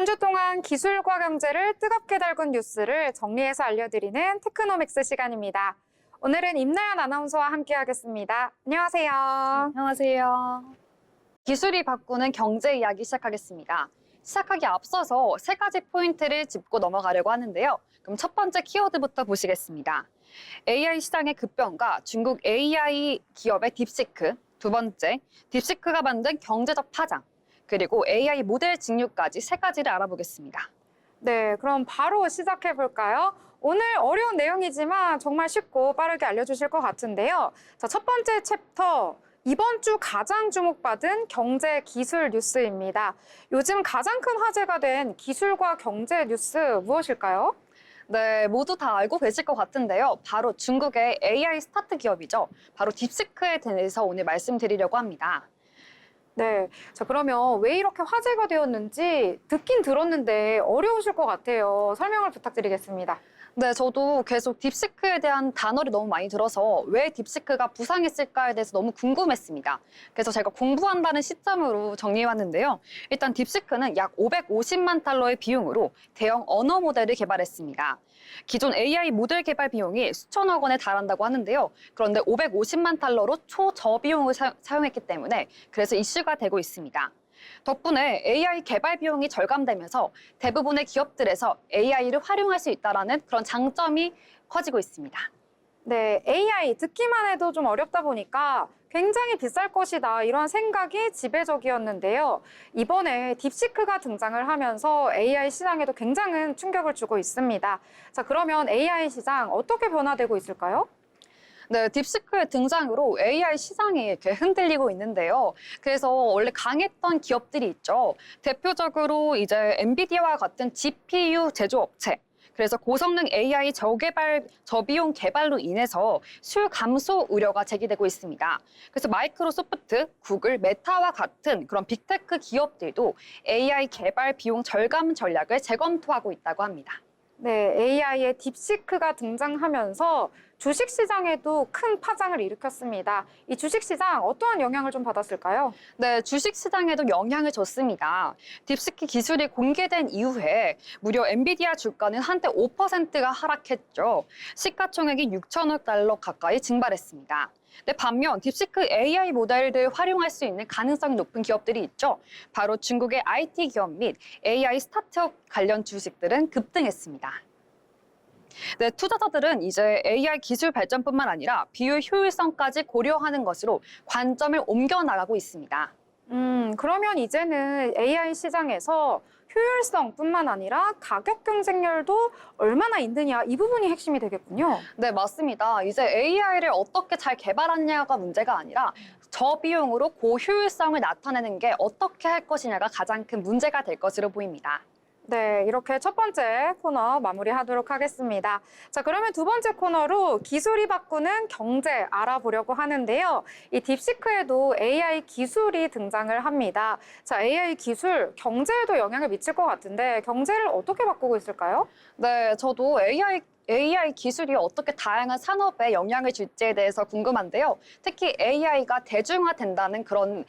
한 주 동안 기술과 경제를 뜨겁게 달군 뉴스를 정리해서 알려드리는 테크노믹스 시간입니다. 오늘은 임나연 아나운서와 함께하겠습니다. 안녕하세요. 안녕하세요. 기술이 바꾸는 경제 이야기 시작하겠습니다. 시작하기 앞서서 세 가지 포인트를 짚고 넘어가려고 하는데요. 그럼 첫 번째 키워드부터 보시겠습니다. AI 시장의 급변과 중국 AI 기업의 딥시크, 두 번째, 딥시크가 만든 경제적 파장, 그리고 AI 모델 직류까지 세 가지를 알아보겠습니다. 네, 그럼 바로 시작해 볼까요? 오늘 어려운 내용이지만 정말 쉽고 빠르게 알려주실 것 같은데요. 자, 첫 번째 챕터. 이번 주 가장 주목받은 경제 기술 뉴스입니다. 요즘 가장 큰 화제가 된 기술과 경제 뉴스 무엇일까요? 네, 모두 다 알고 계실 것 같은데요. 바로 중국의 AI 스타트 기업이죠. 바로 딥시크에 대해서 오늘 말씀드리려고 합니다. 네, 자, 그러면 왜 이렇게 화제가 되었는지 듣긴 들었는데 어려우실 것 같아요. 설명을 부탁드리겠습니다. 네, 저도 계속 딥시크에 대한 단어를 너무 많이 들어서 왜 딥시크가 부상했을까에 대해서 너무 궁금했습니다. 그래서 제가 공부한다는 시점으로 정리해왔는데요. 일단 딥시크는 약 550만 달러의 비용으로 대형 언어 모델을 개발했습니다. 기존 AI 모델 개발 비용이 수천억 원에 달한다고 하는데요. 그런데 550만 달러로 초저비용을 사용했기 때문에 그래서 이슈가 되고 있습니다. 덕분에 AI 개발 비용이 절감되면서 대부분의 기업들에서 AI를 활용할 수 있다는 그런 장점이 커지고 있습니다. 네, AI 듣기만 해도 좀 어렵다 보니까 굉장히 비쌀 것이다 이런 생각이 지배적이었는데요. 이번에 딥시크가 등장을 하면서 AI 시장에도 굉장한 충격을 주고 있습니다. 자, 그러면 AI 시장 어떻게 변화되고 있을까요? 네, 딥시크의 등장으로 AI 시장이 이렇게 흔들리고 있는데요. 그래서 원래 강했던 기업들이 있죠. 대표적으로 이제 엔비디아와 같은 GPU 제조업체. 그래서 고성능 AI 저비용 개발로 인해서 수요 감소 우려가 제기되고 있습니다. 그래서 마이크로소프트, 구글, 메타와 같은 그런 빅테크 기업들도 AI 개발 비용 절감 전략을 재검토하고 있다고 합니다. 네, AI의 딥시크가 등장하면서 주식시장에도 큰 파장을 일으켰습니다. 이 주식시장 어떠한 영향을 좀 받았을까요? 네, 주식시장에도 영향을 줬습니다. 딥시크 기술이 공개된 이후에 무려 엔비디아 주가는 한때 5%가 하락했죠. 시가총액이 6천억 달러 가까이 증발했습니다. 네, 반면 딥시크 AI 모델을 활용할 수 있는 가능성이 높은 기업들이 있죠. 바로 중국의 IT 기업 및 AI 스타트업 관련 주식들은 급등했습니다. 네, 투자자들은 이제 AI 기술 발전뿐만 아니라 비율 효율성까지 고려하는 것으로 관점을 옮겨 나가고 있습니다. 그러면 이제는 AI 시장에서 효율성뿐만 아니라 가격 경쟁률도 얼마나 있느냐 이 부분이 핵심이 되겠군요. 네, 맞습니다. 이제 AI를 어떻게 잘 개발하냐가 문제가 아니라 저비용으로 고효율성을 나타내는 게 어떻게 할 것이냐가 가장 큰 문제가 될 것으로 보입니다. 네, 이렇게 첫 번째 코너 마무리하도록 하겠습니다. 자, 그러면 두 번째 코너로 기술이 바꾸는 경제 알아보려고 하는데요. 이 딥시크에도 AI 기술이 등장을 합니다. 자, AI 기술 경제에도 영향을 미칠 것 같은데 경제를 어떻게 바꾸고 있을까요? 네, 저도 AI 기술이 어떻게 다양한 산업에 영향을 줄지에 대해서 궁금한데요. 특히 AI가 대중화된다는 그런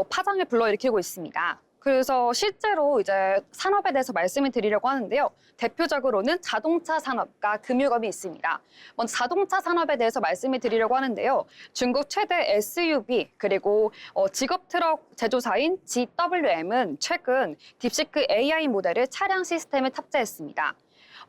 파장을 불러일으키고 있습니다. 그래서 실제로 이제 산업에 대해서 말씀을 드리려고 하는데요. 대표적으로는 자동차 산업과 금융업이 있습니다. 먼저 자동차 산업에 대해서 말씀을 드리려고 하는데요. 중국 최대 SUV 그리고 직업 트럭 제조사인 GWM은 최근 딥시크 AI 모델을 차량 시스템에 탑재했습니다.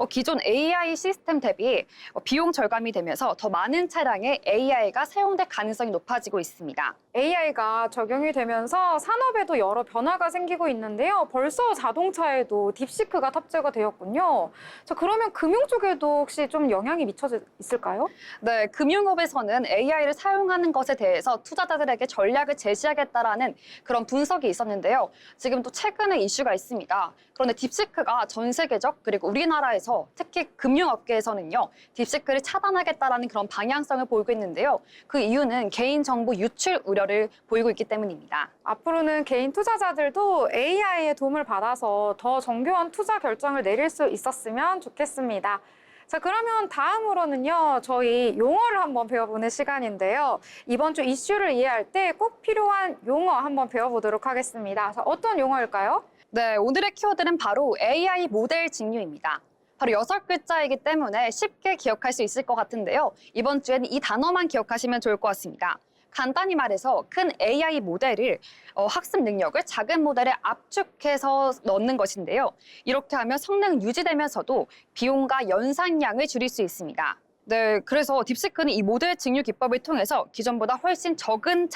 기존 AI 시스템 대비 비용 절감이 되면서 더 많은 차량에 AI가 사용될 가능성이 높아지고 있습니다. AI가 적용이 되면서 산업에도 여러 변화가 생기고 있는데요. 벌써 자동차에도 딥시크가 탑재가 되었군요. 자, 그러면 금융 쪽에도 혹시 좀 영향이 미쳐져 있을까요? 네, 금융업에서는 AI를 사용하는 것에 대해서 투자자들에게 전략을 제시하겠다라는 그런 분석이 있었는데요. 지금 또 최근에 이슈가 있습니다. 그런데 딥시크가 전 세계적 그리고 우리나라에서 특히 금융업계에서는요. 딥시크를 차단하겠다라는 그런 방향성을 보이고 있는데요. 그 이유는 개인정보 유출 우려를 보이고 있기 때문입니다. 앞으로는 개인 투자자들도 AI의 도움을 받아서 더 정교한 투자 결정을 내릴 수 있었으면 좋겠습니다. 자, 그러면 다음으로는요, 저희 용어를 한번 배워보는 시간인데요. 이번 주 이슈를 이해할 때 꼭 필요한 용어 한번 배워보도록 하겠습니다. 자, 어떤 용어일까요? 네, 오늘의 키워드는 바로 AI 모델 직류입니다. 바로 6글자이기 때문에 쉽게 기억할 수 있을 것 같은데요. 이번 주에는 이 단어만 기억하시면 좋을 것 같습니다. 간단히 말해서 큰 AI 모델을 학습 능력을 작은 모델에 압축해서 넣는 것인데요. 이렇게 하면 성능은 유지되면서도 비용과 연산량을 줄일 수 있습니다. 네, 그래서 딥시크는 이 모델 직류 기법을 통해서 기존보다 훨씬 적은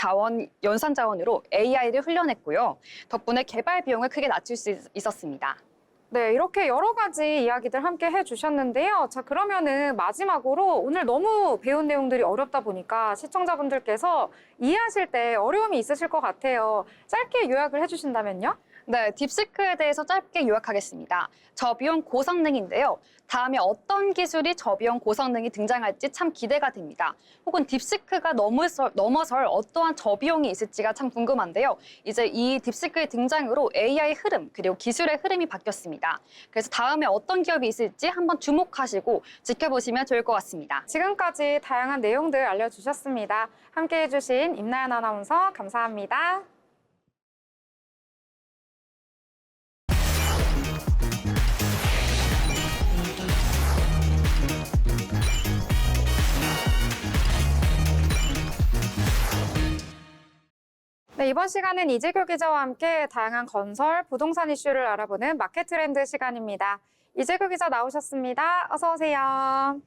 연산 자원으로 AI를 훈련했고요. 덕분에 개발 비용을 크게 낮출 수 있었습니다. 네, 이렇게 여러 가지 이야기들 함께 해주셨는데요. 자, 그러면은 마지막으로 오늘 너무 배운 내용들이 어렵다 보니까 시청자분들께서 이해하실 때 어려움이 있으실 것 같아요. 짧게 요약을 해주신다면요? 네, 딥시크에 대해서 짧게 요약하겠습니다. 저비용 고성능인데요. 다음에 어떤 기술이 저비용 고성능이 등장할지 참 기대가 됩니다. 혹은 딥시크가 넘어설 어떠한 저비용이 있을지가 참 궁금한데요. 이제 이 딥시크의 등장으로 AI 흐름 그리고 기술의 흐름이 바뀌었습니다. 그래서 다음에 어떤 기업이 있을지 한번 주목하시고 지켜보시면 좋을 것 같습니다. 지금까지 다양한 내용들 알려주셨습니다. 함께 해주신 임나연 아나운서 감사합니다. 네, 이번 시간은 이재규 기자와 함께 다양한 건설, 부동산 이슈를 알아보는 마켓 트렌드 시간입니다. 이재규 기자 나오셨습니다. 어서 오세요.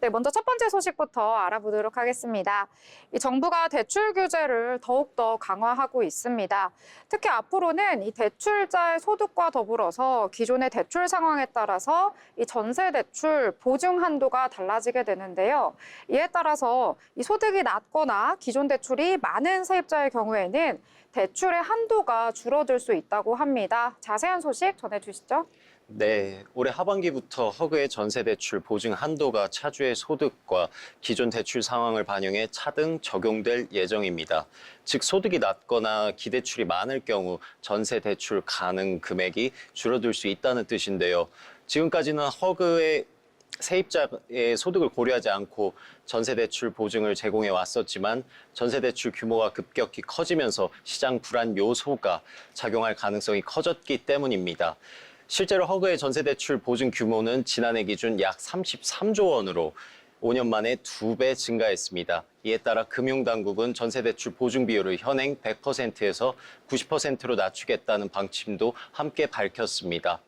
네, 먼저 첫 번째 소식부터 알아보도록 하겠습니다. 이 정부가 대출 규제를 더욱더 강화하고 있습니다. 특히 앞으로는 이 대출자의 소득과 더불어서 기존의 대출 상황에 따라서 이 전세 대출 보증 한도가 달라지게 되는데요. 이에 따라서 이 소득이 낮거나 기존 대출이 많은 세입자의 경우에는 대출의 한도가 줄어들 수 있다고 합니다. 자세한 소식 전해주시죠. 네, 올해 하반기부터 허그의 전세대출 보증 한도가 차주의 소득과 기존 대출 상황을 반영해 차등 적용될 예정입니다. 즉, 소득이 낮거나 기대출이 많을 경우 전세대출 가능 금액이 줄어들 수 있다는 뜻인데요. 지금까지는 허그의 세입자의 소득을 고려하지 않고 전세대출 보증을 제공해 왔었지만 전세대출 규모가 급격히 커지면서 시장 불안 요소가 작용할 가능성이 커졌기 때문입니다. 실제로 허그의 전세대출 보증 규모는 지난해 기준 약 33조 원으로 5년 만에 2배 증가했습니다. 이에 따라 금융당국은 전세대출 보증 비율을 현행 100%에서 90%로 낮추겠다는 방침도 함께 밝혔습니다.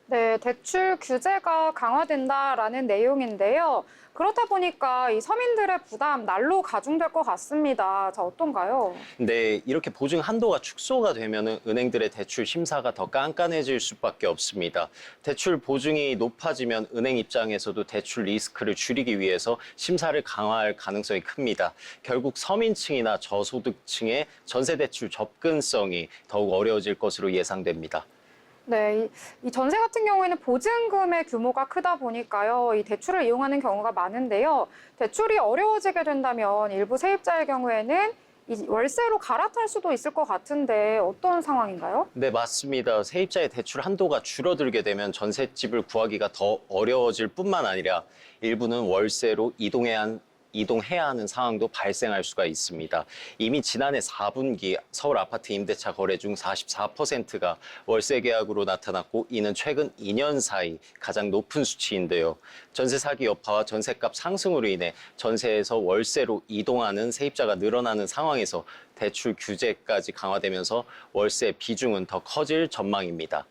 네, 대출 규제가 강화된다라는 내용인데요. 그렇다 보니까 이 서민들의 부담 날로 가중될 것 같습니다. 자, 어떤가요? 네, 이렇게 보증 한도가 축소가 되면 은행들의 대출 심사가 더 깐깐해질 수밖에 없습니다. 대출 보증이 높아지면 은행 입장에서도 대출 리스크를 줄이기 위해서 심사를 강화할 가능성이 큽니다. 결국 서민층이나 저소득층의 전세대출 접근성이 더욱 어려워질 것으로 예상됩니다. 네, 이 전세 같은 경우에는 보증금의 규모가 크다 보니까요, 이 대출을 이용하는 경우가 많은데요. 대출이 어려워지게 된다면 일부 세입자의 경우에는 이 월세로 갈아탈 수도 있을 것 같은데 어떤 상황인가요? 네, 맞습니다. 세입자의 대출 한도가 줄어들게 되면 전셋집을 구하기가 더 어려워질 뿐만 아니라 일부는 월세로 이동해야 하는 상황도 발생할 수가 있습니다. 이미 지난해 4분기 서울 아파트 임대차 거래 중 44%가 월세 계약으로 나타났고 이는 최근 2년 사이 가장 높은 수치인데요. 전세 사기 여파와 전세값 상승으로 인해 전세에서 월세로 이동하는 세입자가 늘어나는 상황에서 대출 규제까지 강화되면서 월세 비중은 더 커질 전망입니다.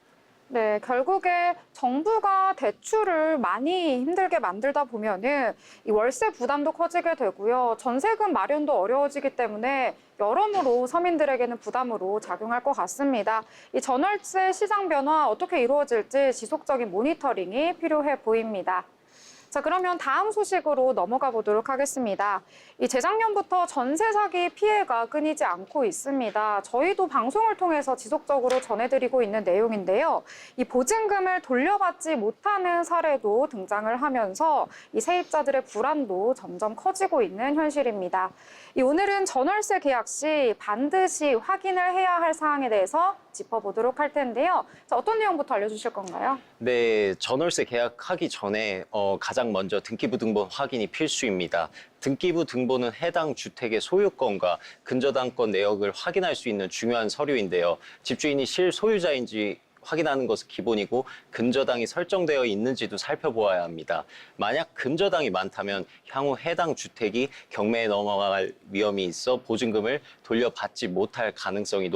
네, 결국에 정부가 대출을 많이 힘들게 만들다 보면은 이 월세 부담도 커지게 되고요. 전세금 마련도 어려워지기 때문에 여러모로 서민들에게는 부담으로 작용할 것 같습니다. 이 전월세 시장 변화 어떻게 이루어질지 지속적인 모니터링이 필요해 보입니다. 자, 그러면 다음 소식으로 넘어가 보도록 하겠습니다. 이 재작년부터 전세 사기 피해가 끊이지 않고 있습니다. 저희도 방송을 통해서 지속적으로 전해드리고 있는 내용인데요. 이 보증금을 돌려받지 못하는 사례도 등장을 하면서 이 세입자들의 불안도 점점 커지고 있는 현실입니다. 오늘은 전월세 계약 시 반드시 확인을 해야 할 사항에 대해서 짚어보도록 할 텐데요. 자, 어떤 내용부터 알려주실 건가요? 네, 전월세 계약하기 전에 가장 먼저 등기부등본 확인이 필수입니다. 등기부등본은 해당 주택의 소유권과 근저당권 내역을 확인할 수 있는 중요한 서류인데요. 집주인이 실소유자인지 확인하는 것은 기본이고 근저당이 설정되어 있는지도 살펴보아야 합니다. 만약 근저당이 많다면 향후 해당 주택이 경매에 넘어갈 위험이 있어 보증금을 돌려받지 못할 가능성이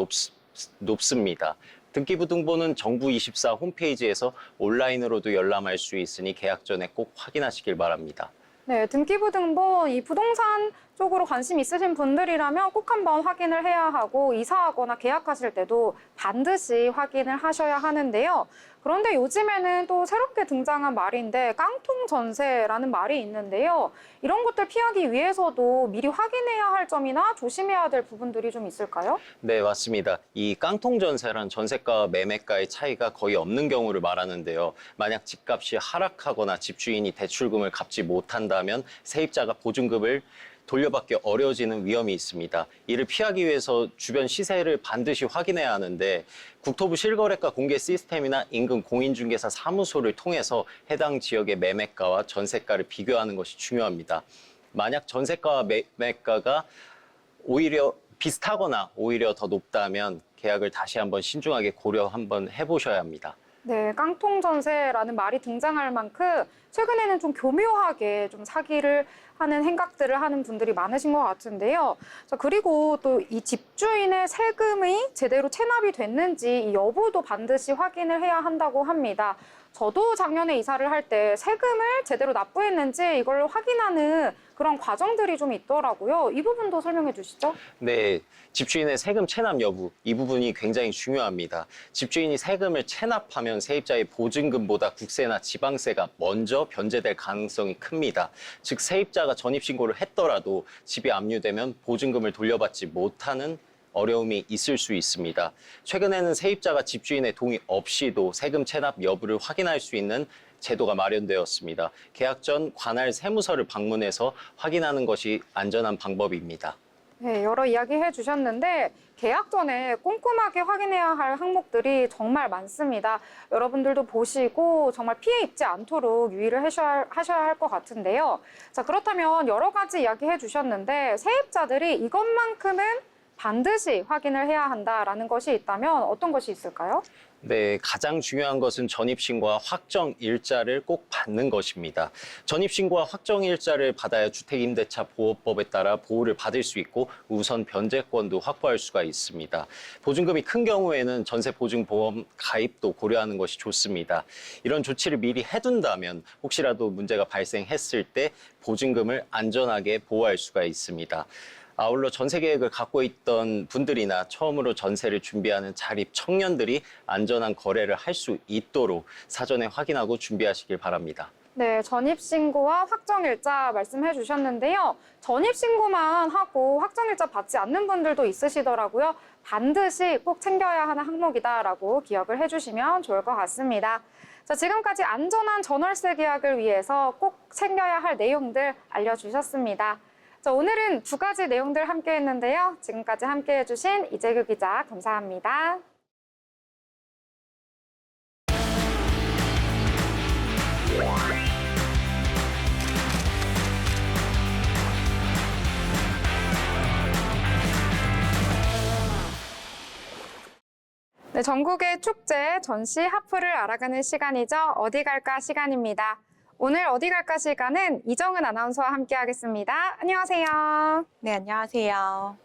높습니다. 등기부등본은 정부24 홈페이지에서 온라인으로도 열람할 수 있으니 계약 전에 꼭 확인하시길 바랍니다. 네, 등기부등본 이 부동산 쪽으로 관심 있으신 분들이라면 꼭 한번 확인을 해야 하고 이사하거나 계약하실 때도 반드시 확인을 하셔야 하는데요. 그런데 요즘에는 또 새롭게 등장한 말인데 깡통 전세라는 말이 있는데요. 이런 것들 피하기 위해서도 미리 확인해야 할 점이나 조심해야 될 부분들이 좀 있을까요? 네, 맞습니다. 이 깡통 전세란 전세가와 매매가의 차이가 거의 없는 경우를 말하는데요. 만약 집값이 하락하거나 집주인이 대출금을 갚지 못한다면 세입자가 보증금을 돌려받기 어려워지는 위험이 있습니다. 이를 피하기 위해서 주변 시세를 반드시 확인해야 하는데 국토부 실거래가 공개 시스템이나 인근 공인중개사 사무소를 통해서 해당 지역의 매매가와 전세가를 비교하는 것이 중요합니다. 만약 전세가와 매매가가 오히려 비슷하거나 오히려 더 높다면 계약을 다시 한번 신중하게 고려 한번 해보셔야 합니다. 네, 깡통 전세라는 말이 등장할 만큼 최근에는 좀 교묘하게 좀 사기를 하는 행각들을 하는 분들이 많으신 것 같은데요. 자, 그리고 또 이 집주인의 세금이 제대로 체납이 됐는지 이 여부도 반드시 확인을 해야 한다고 합니다. 저도 작년에 이사를 할 때 세금을 제대로 납부했는지 이걸 확인하는 그런 과정들이 좀 있더라고요. 이 부분도 설명해 주시죠. 네, 집주인의 세금 체납 여부, 이 부분이 굉장히 중요합니다. 집주인이 세금을 체납하면 세입자의 보증금보다 국세나 지방세가 먼저 변제될 가능성이 큽니다. 즉, 세입자가 전입신고를 했더라도 집이 압류되면 보증금을 돌려받지 못하는 어려움이 있을 수 있습니다. 최근에는 세입자가 집주인의 동의 없이도 세금 체납 여부를 확인할 수 있는 제도가 마련되었습니다. 계약 전 관할 세무서를 방문해서 확인하는 것이 안전한 방법입니다. 네, 여러 이야기 해주셨는데 계약 전에 꼼꼼하게 확인해야 할 항목들이 정말 많습니다. 여러분들도 보시고 정말 피해 입지 않도록 유의를 하셔야 할 것 같은데요. 자, 그렇다면 여러 가지 이야기 해주셨는데 세입자들이 이것만큼은 반드시 확인을 해야 한다라는 것이 있다면 어떤 것이 있을까요? 네, 가장 중요한 것은 전입신고와 확정일자를 꼭 받는 것입니다. 전입신고와 확정일자를 받아야 주택임대차 보호법에 따라 보호를 받을 수 있고 우선 변제권도 확보할 수가 있습니다. 보증금이 큰 경우에는 전세보증보험 가입도 고려하는 것이 좋습니다. 이런 조치를 미리 해둔다면 혹시라도 문제가 발생했을 때 보증금을 안전하게 보호할 수가 있습니다. 아울러 전세 계획을 갖고 있던 분들이나 처음으로 전세를 준비하는 자립 청년들이 안전한 거래를 할 수 있도록 사전에 확인하고 준비하시길 바랍니다. 네, 전입신고와 확정일자 말씀해 주셨는데요. 전입신고만 하고 확정일자 받지 않는 분들도 있으시더라고요. 반드시 꼭 챙겨야 하는 항목이다라고 기억을 해주시면 좋을 것 같습니다. 자, 지금까지 안전한 전월세 계약을 위해서 꼭 챙겨야 할 내용들 알려주셨습니다. 자, 오늘은 두 가지 내용들 함께 했는데요. 지금까지 함께 해주신 이재규 기자 감사합니다. 네, 전국의 축제, 전시, 하프를 알아가는 시간이죠. 어디 갈까 시간입니다. 오늘 어디 갈까 시간은 이정은 아나운서와 함께 하겠습니다. 안녕하세요. 네, 안녕하세요.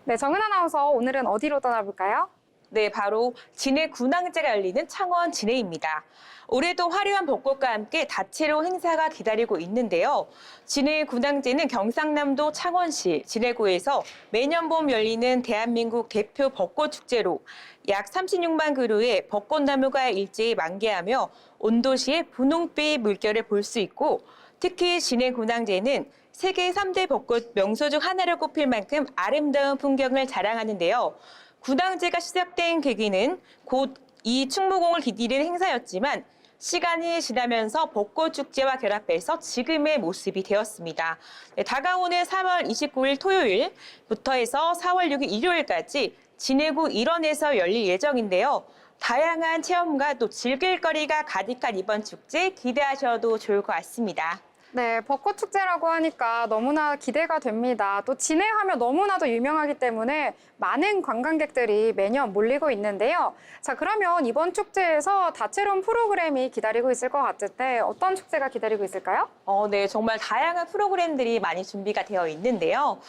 네, 정은 아나운서 오늘은 어디로 떠나볼까요? 네, 바로 진해 군항제가 열리는 창원 진해입니다. 올해도 화려한 벚꽃과 함께 다채로운 행사가 기다리고 있는데요. 진해 군항제는 경상남도 창원시 진해구에서 매년 봄 열리는 대한민국 대표 벚꽃 축제로 약 36만 그루의 벚꽃나무가 일제히 만개하며 온 도시의 분홍빛 물결을 볼 수 있고 특히 진해 군항제는 세계 3대 벚꽃 명소 중 하나로 꼽힐 만큼 아름다운 풍경을 자랑하는데요. 군항제가 시작된 계기는 곧 이 충무공을 기리는 행사였지만 시간이 지나면서 벚꽃축제와 결합해서 지금의 모습이 되었습니다. 네, 다가오는 3월 29일 토요일부터 해서 4월 6일 일요일까지 진해구 일원에서 열릴 예정인데요. 다양한 체험과 또 즐길 거리가 가득한 이번 축제 기대하셔도 좋을 것 같습니다. 네, 벚꽃 축제라고 하니까 너무나 기대가 됩니다. 또 진해하면 너무나도 유명하기 때문에 많은 관광객들이 매년 몰리고 있는데요. 자, 그러면 이번 축제에서 다채로운 프로그램이 기다리고 있을 것 같은데 어떤 축제가 기다리고 있을까요? 네, 정말 다양한 프로그램들이 많이 준비가 되어 있는데요.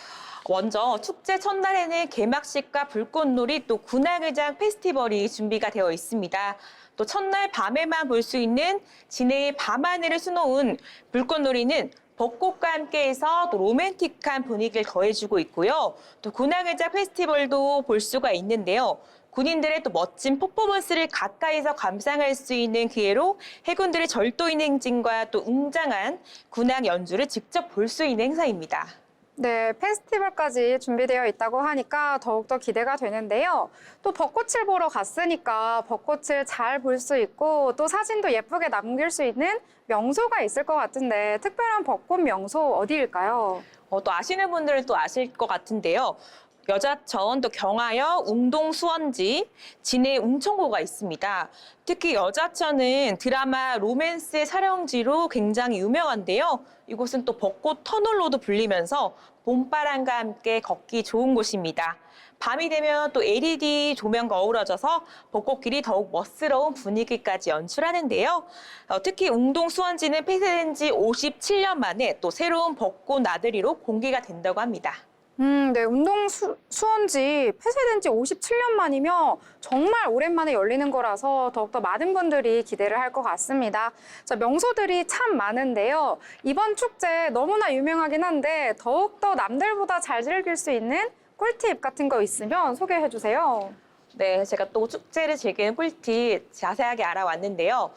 먼저 축제 첫날에는 개막식과 불꽃놀이 또 군항의장 페스티벌이 준비가 되어 있습니다. 또 첫날 밤에만 볼 수 있는 진해의 밤하늘을 수놓은 불꽃놀이는 벚꽃과 함께해서 또 로맨틱한 분위기를 더해주고 있고요. 또 군항의장 페스티벌도 볼 수가 있는데요. 군인들의 또 멋진 퍼포먼스를 가까이서 감상할 수 있는 기회로 해군들의 절도인 행진과 또 웅장한 군항 연주를 직접 볼 수 있는 행사입니다. 네, 페스티벌까지 준비되어 있다고 하니까 더욱더 기대가 되는데요. 또 벚꽃을 보러 갔으니까 벚꽃을 잘 볼 수 있고 또 사진도 예쁘게 남길 수 있는 명소가 있을 것 같은데 특별한 벚꽃 명소 어디일까요? 또 아시는 분들은 또 아실 것 같은데요. 여자천, 또 경하여, 웅동 수원지, 진해 웅천고가 있습니다. 특히 여자천은 드라마 로맨스의 촬영지로 굉장히 유명한데요. 이곳은 또 벚꽃 터널로도 불리면서 봄바람과 함께 걷기 좋은 곳입니다. 밤이 되면 또 LED 조명과 어우러져서 벚꽃길이 더욱 멋스러운 분위기까지 연출하는데요. 특히 웅동 수원지는 폐쇄된 지 57년 만에 또 새로운 벚꽃 나들이로 공개가 된다고 합니다. 네, 수원지 폐쇄된 지 57년 만이면 정말 오랜만에 열리는 거라서 더욱더 많은 분들이 기대를 할 것 같습니다. 자, 명소들이 참 많은데요. 이번 축제 너무나 유명하긴 한데 더욱더 남들보다 잘 즐길 수 있는 꿀팁 같은 거 있으면 소개해 주세요. 네, 제가 또 축제를 즐기는 꿀팁 자세하게 알아왔는데요.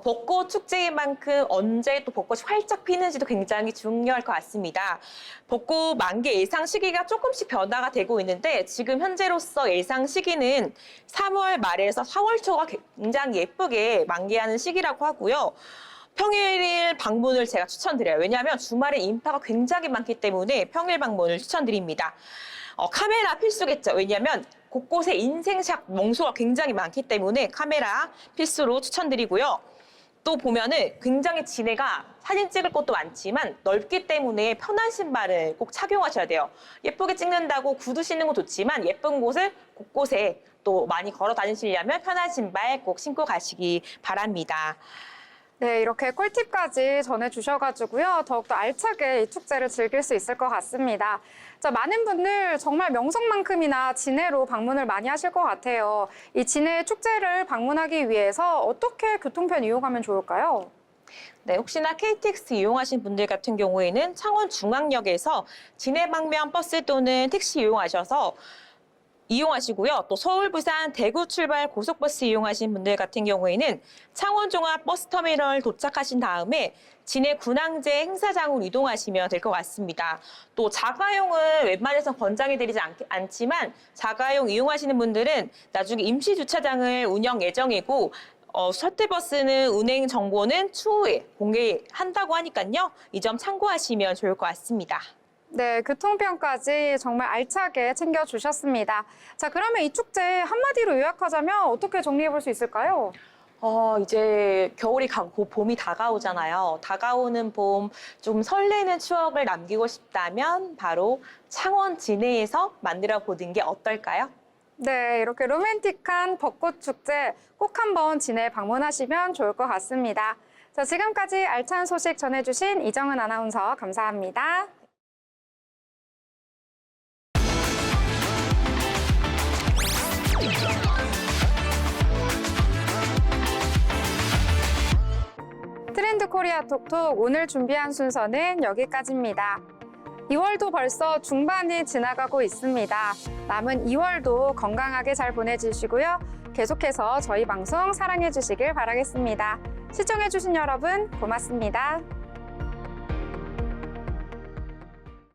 벚꽃 축제인 만큼 언제 또 벚꽃이 활짝 피는지도 굉장히 중요할 것 같습니다. 벚꽃 만개 예상 시기가 조금씩 변화가 되고 있는데 지금 현재로서 예상 시기는 3월 말에서 4월 초가 굉장히 예쁘게 만개하는 시기라고 하고요. 평일 방문을 제가 추천드려요. 왜냐하면 주말에 인파가 굉장히 많기 때문에 평일 방문을 추천드립니다. 카메라 필수겠죠. 왜냐하면 곳곳에 인생샷 명소가 굉장히 많기 때문에 카메라 필수로 추천드리고요. 또 보면은 굉장히 진해가 사진 찍을 곳도 많지만 넓기 때문에 편한 신발을 꼭 착용하셔야 돼요. 예쁘게 찍는다고 구두 신는 건 좋지만 예쁜 곳을 곳곳에 또 많이 걸어 다니시려면 편한 신발 꼭 신고 가시기 바랍니다. 네, 이렇게 꿀팁까지 전해주셔가지고요. 더욱더 알차게 이 축제를 즐길 수 있을 것 같습니다. 자, 많은 분들 정말 명성만큼이나 진해로 방문을 많이 하실 것 같아요. 이 진해 축제를 방문하기 위해서 어떻게 교통편 이용하면 좋을까요? 네, 혹시나 KTX 이용하신 분들 같은 경우에는 창원중앙역에서 진해 방면 버스 또는 택시 이용하시고요. 또 서울, 부산, 대구 출발 고속버스 이용하신 분들 같은 경우에는 창원종합버스터미널 도착하신 다음에 진해 군항제 행사장으로 이동하시면 될 것 같습니다. 또 자가용은 웬만해서 권장해드리지 않지만 자가용 이용하시는 분들은 나중에 임시주차장을 운영 예정이고 셔틀버스는 운행 정보는 추후에 공개한다고 하니까요. 이 점 참고하시면 좋을 것 같습니다. 네, 교통편까지 정말 알차게 챙겨주셨습니다. 자, 그러면 이 축제 한마디로 요약하자면 어떻게 정리해 볼 수 있을까요? 이제 겨울이 가고 봄이 다가오잖아요. 다가오는 봄, 좀 설레는 추억을 남기고 싶다면 바로 창원 진해에서 만들어 보는 게 어떨까요? 네, 이렇게 로맨틱한 벚꽃 축제 꼭 한번 진해 방문하시면 좋을 것 같습니다. 자, 지금까지 알찬 소식 전해주신 이정은 아나운서 감사합니다. 트렌드 코리아 톡톡 오늘 준비한 순서는 여기까지입니다. 2월도 벌써 중반이 지나가고 있습니다. 남은 2월도 건강하게 잘 보내주시고요. 계속해서 저희 방송 사랑해 주시길 바라겠습니다. 시청해 주신 여러분 고맙습니다.